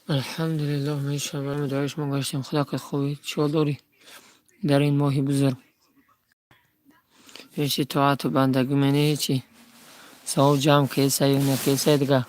الحمدلله. می شبم دعایش ما گشتیم. خدا که خوبی چطوری در این ماهی بزرگ هیچی طاعت و بندگی منی هیچی سو جام کیسه یا نه کیسه دیگه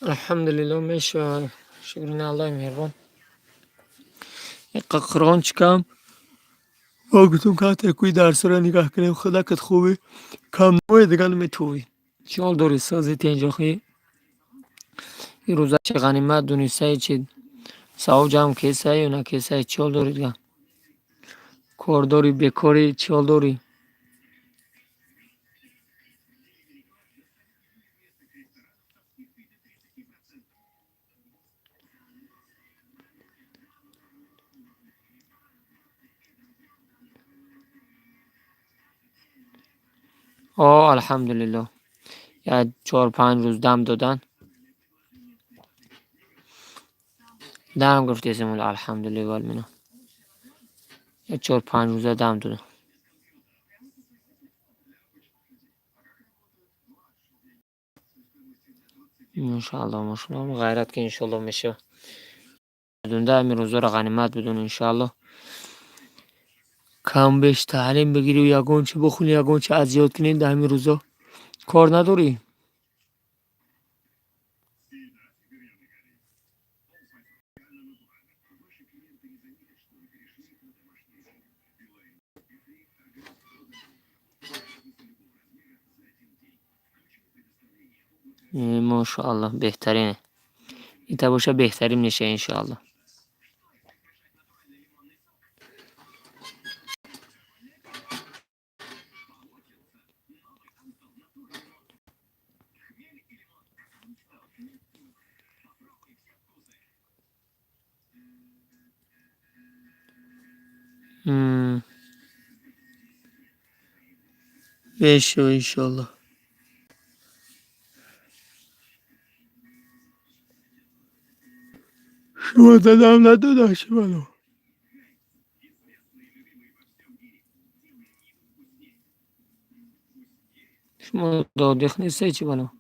Alhamdulillah میشه. شکرین الله مهربان. یک قرآن چکم وقتون که تکوی درس را نگاه کنیم خدا کت خوبه کم نوی دیگه نمیتوی چال داری سازی اینجا خیلی این روزا چه غنیمت دونیسته چی ساو جمع کیسه یا نه کیسه چال داری دیگه کار داری بیکاری چال داری الحمدلله یا 4-5 روز دم دادن دم گرفتی اسم الحمدلله والمنه یا 4-5 روز دم دادن انشالله ماشاءالله غیرت که انشالله میشه دونده همین روزا را غنیمت بدون انشالله کم بیش تعلیم بگیری و یگان چه بخونی یگان چه اذیت کنین در همین روزا کار نداری ماشاءالله بهترینه این باشه بهترین میشه انشالله بشه انشالله شما دادم ندادش منو شما دادخ نیسته چی بنا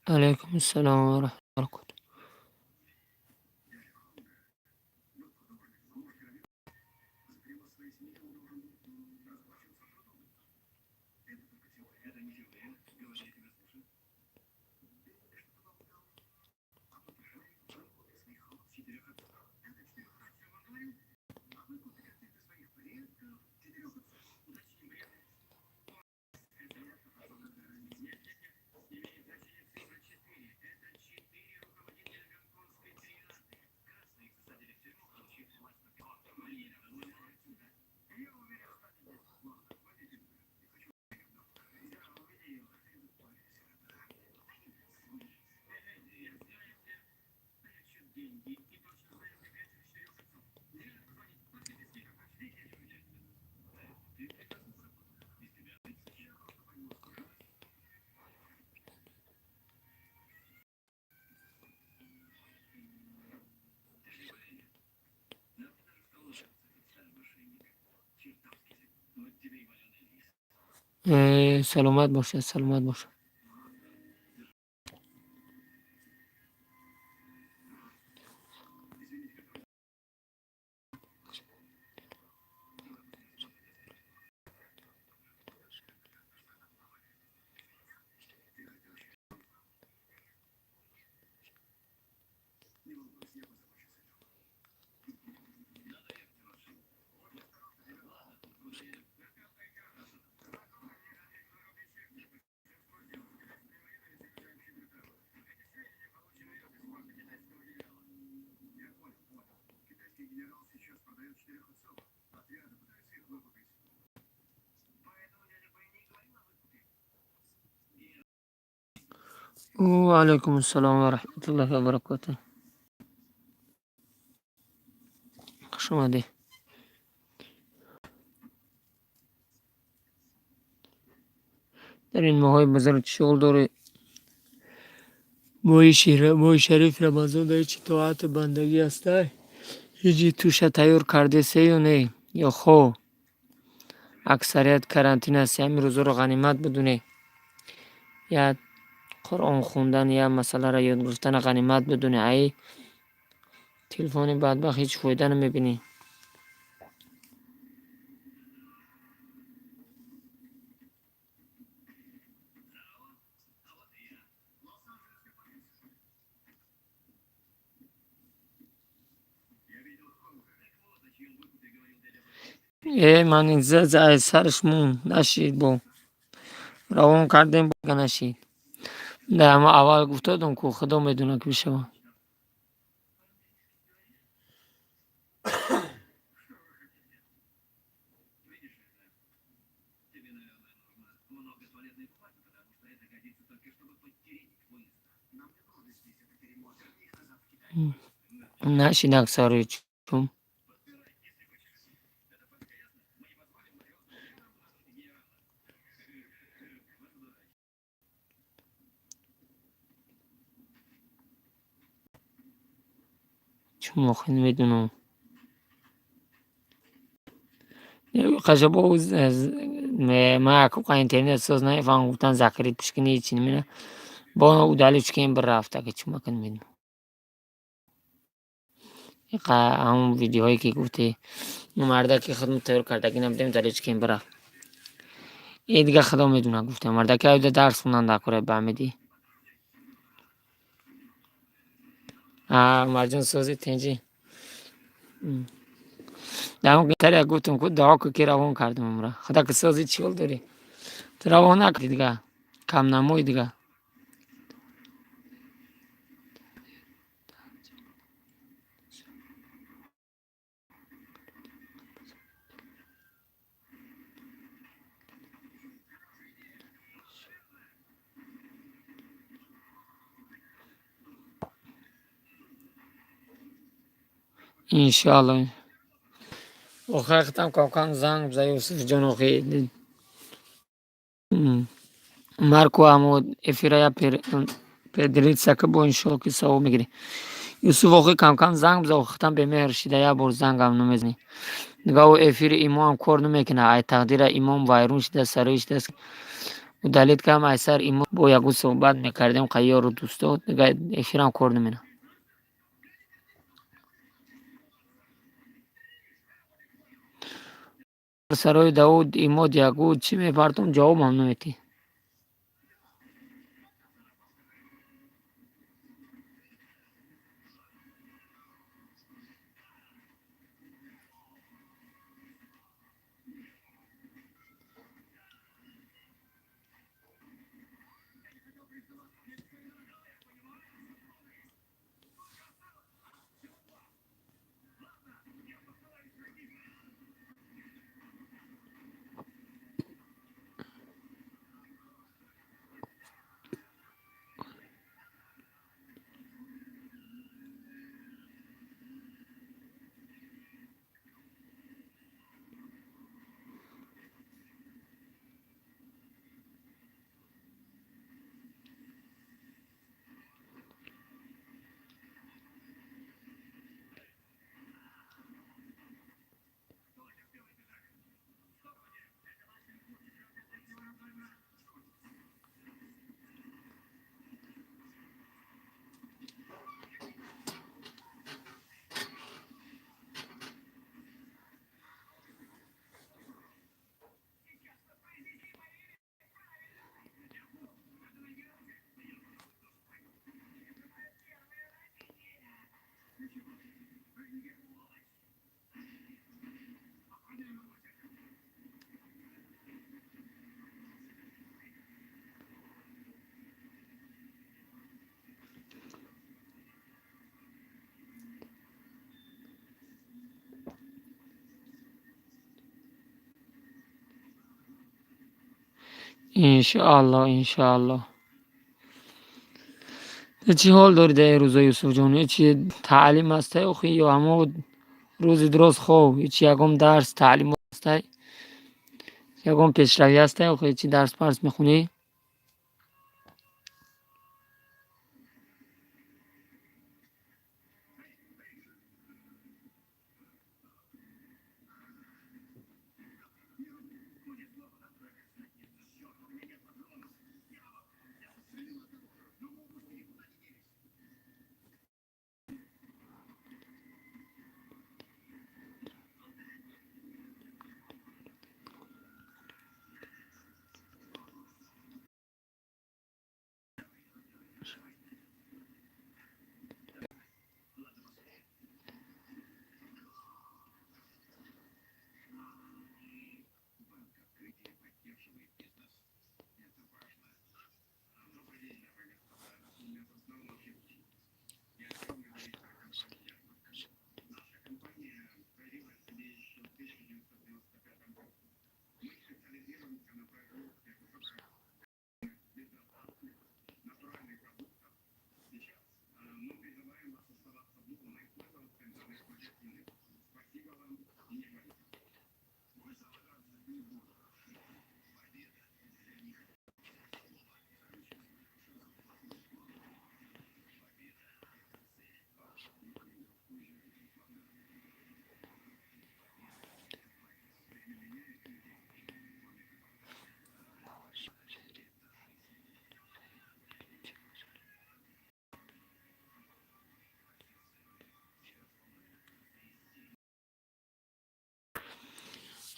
علیکم السلام و رحمت الله وبرکاته سلامت باشه، سلامت باشه. و علیکم السلام و رحمت الله و برکاته. خوش اومدی. در این ماهای بزرگ شغل داری. ماه شریف رمضان داری چی طاعت بندگی هسته؟ هیچی توش تیار کرده سه یا نه؟ یا خو اکثریت کرانتین است، همین روزا رو غنیمت بدونه، یا قرآن خوندن یا مسئله را یاد گرفتن غنیمت بدونه. ای تلفن بدبخت هیچ فایده نمیبینی. من این سرش مون نشید با روان کردیم با نشید. نه اما اول گفتادم که خدا میدونه که بشه. نشید اکثر هیچ چون مخین میدونم قشبه ما که اینترنت ساز نفهم گفتن ذکری پشکنی چی نمیره با او دلیلش که این بر رفته که چون مکن میدونم همون ویدیوهایی که گفتی مرده که خدمت تیار کرده که نمیدونم دلیلش که این بر رفت. این دیگه خدا میدونه. گفتم مرده که ایده درس خوندن در کره بهمیدی مرجان سازی تنجی در اون گیتر گفتم که دعا که روان کردم امرا خدا که سازی چیل داری تو روان نکردی دیگه کم نموی دیگه. انشالله آخر ختم کاکان زنگ بزن یوسف جان آخی مارکو همو افیرایا پر دلیت سکه با انشالله که سوا میگیری. یوسف آخی کم کم زنگ بزن ختم به مهر شده یا بار زنگ هم نمیزنی دیگه. او افیر ایمان هم کار نمیکنه. ای تقدیر ایمان وایرون شده سرایش دست و دلیت که هم ایسر ایمان با یکو صحبت میکردیم قیار و دوستا دیگه افیر هم کار نمینه. سرای داود ایماد یکو چی میپرتم جواب هم نمیتی. انشاءالله انشاءالله. چی حال داری در روزا یوسف جان؟ چی تعلیم هسته اخی یا همه روز درست خوب؟ هیچ یکم درس تعلیم هسته؟ یکم پیشروی هسته اخی؟ چی درس پرس میخونی؟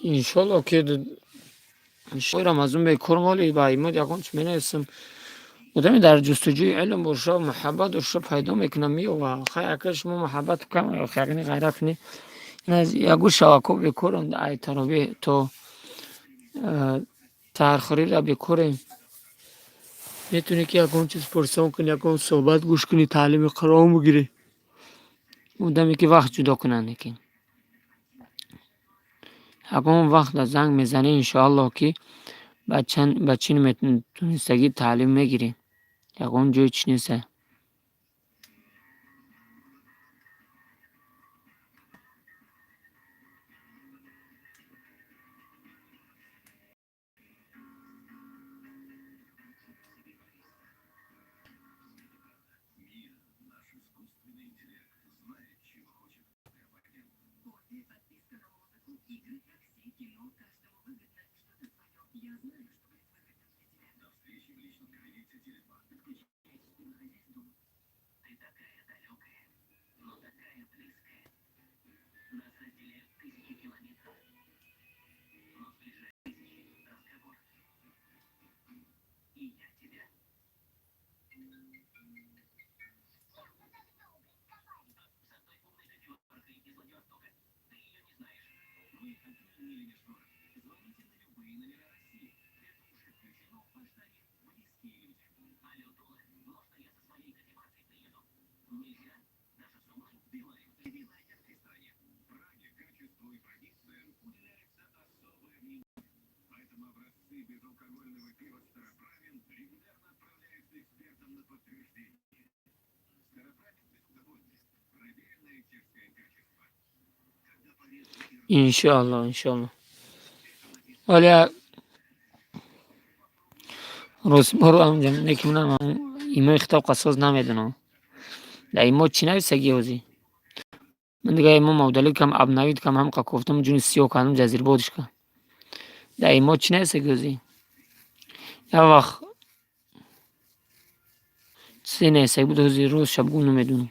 انشالله که شویرم از اون به کرمالی با ایمود یکم چی مینویسم بودم در جستجوی علم باشه محبت باشه پیدا میکنم و خیلی اکرش ما محبت کنم و خیلی غیرت نی از یکو شواکو بکرم ای ترابی تو ترخوری را بکریم میتونی که یکم چیز پرسان کنی یکم صحبت گوش کنی تعلیم قرآن بگیری بودمی که وقت جدا کنن نکن یکم وقت زنگ میزنی انشاءالله که بچین میتونستگی تعلیم میگیری یکم جوی چی نیسته. انشاءالله انشاءالله. ولی روز برو همونجا نکنم ایما خطاب قصاص نمیدونم در ایما چی نویسگی اوزی من دیگه ایما مودلی کم اب نوید کم هم گفتم جون سیو کنم جزیر بودش کن در ایما چی نویسگی اوزی یا وقت چی نویسگی بود اوزی روز شبگون نمیدونم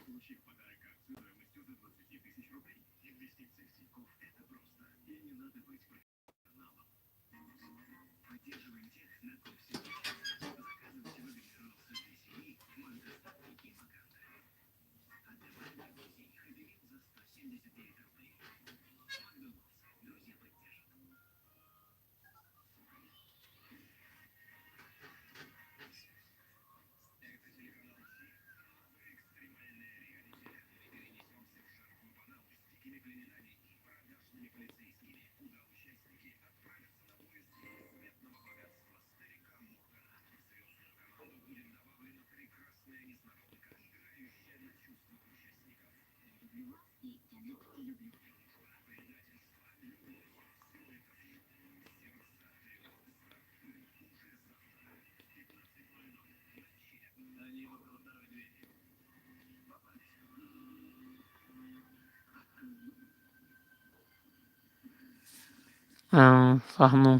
فهمو.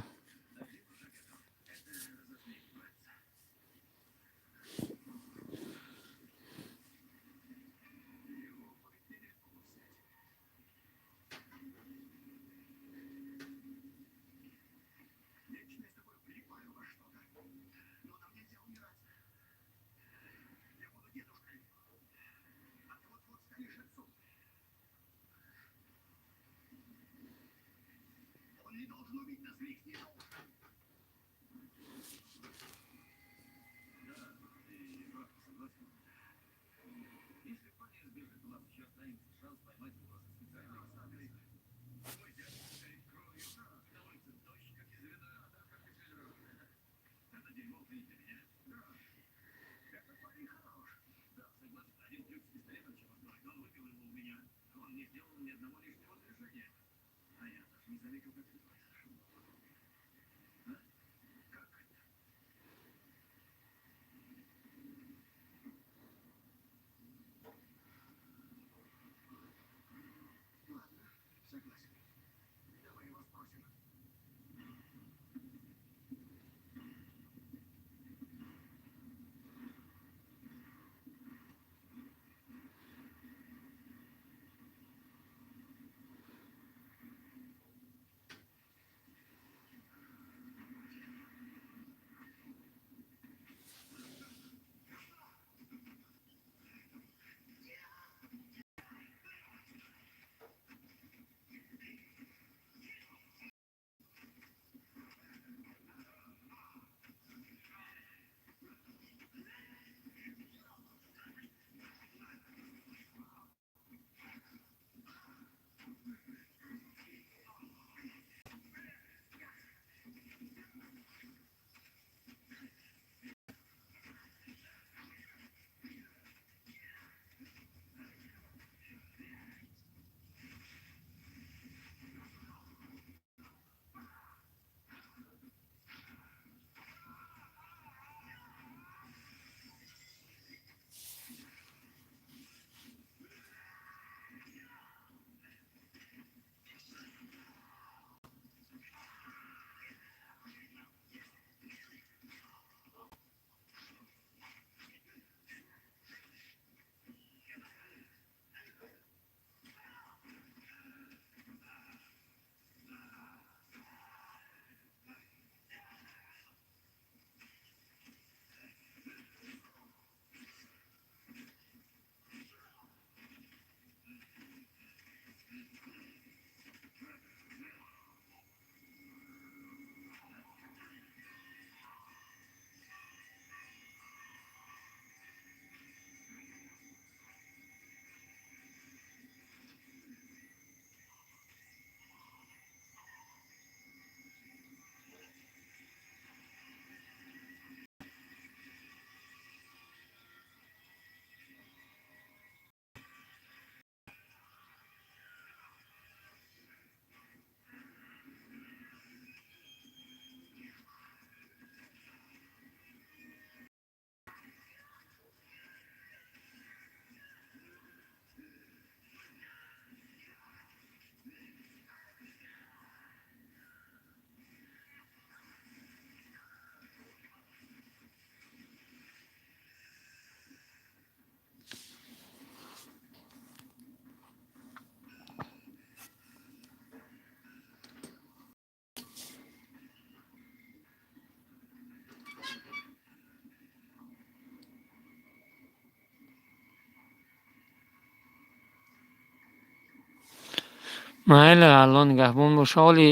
Mayli, Alloh nigohbon bo'sh. Oли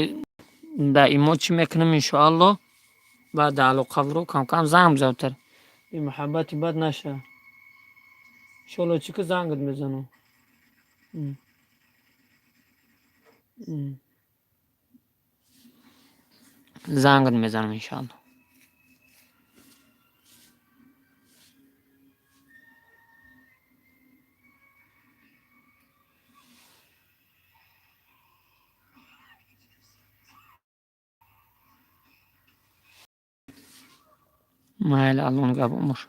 دائما چی میکنم انشاءالله بعد علاقه رو کم کم زنگ بزنم این محبتی بد نشه انشاءالله چی که زنگت میزنم زنگت میزنم انشاءالله. mayli Allohning gapi umr.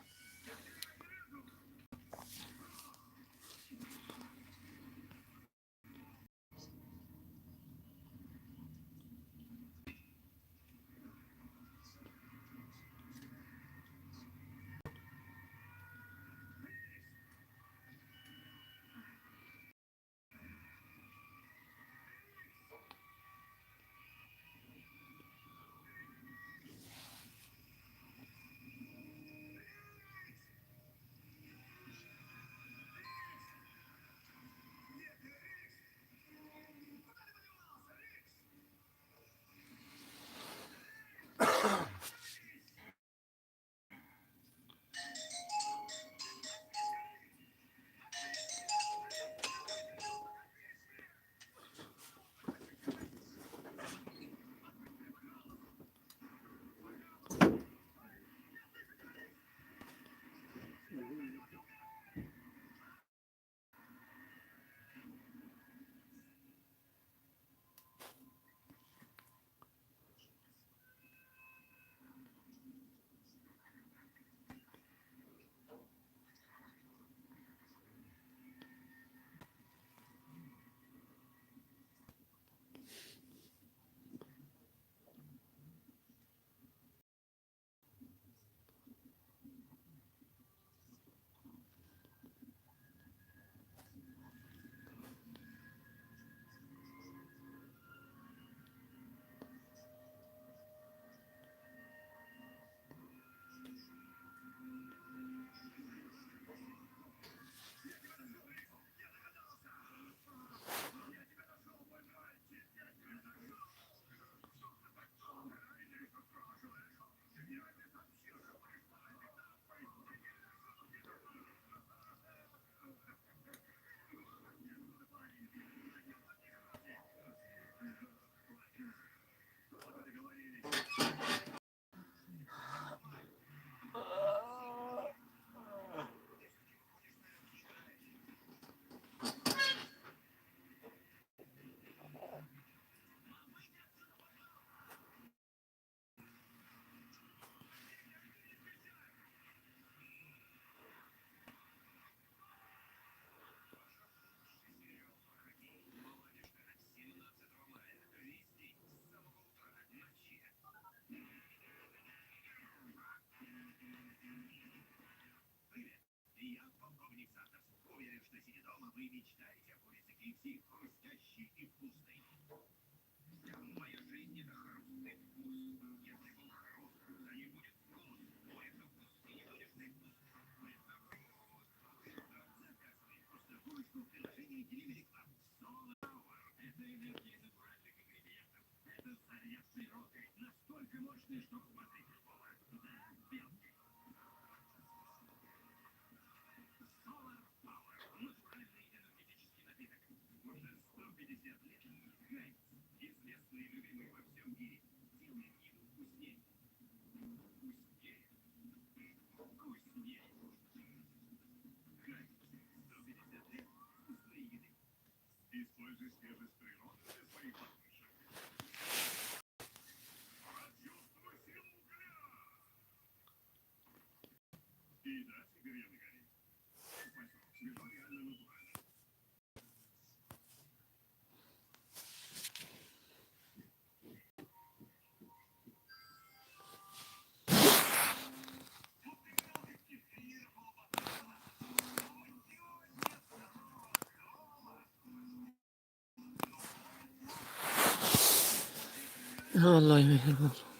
Vallahi mehriban.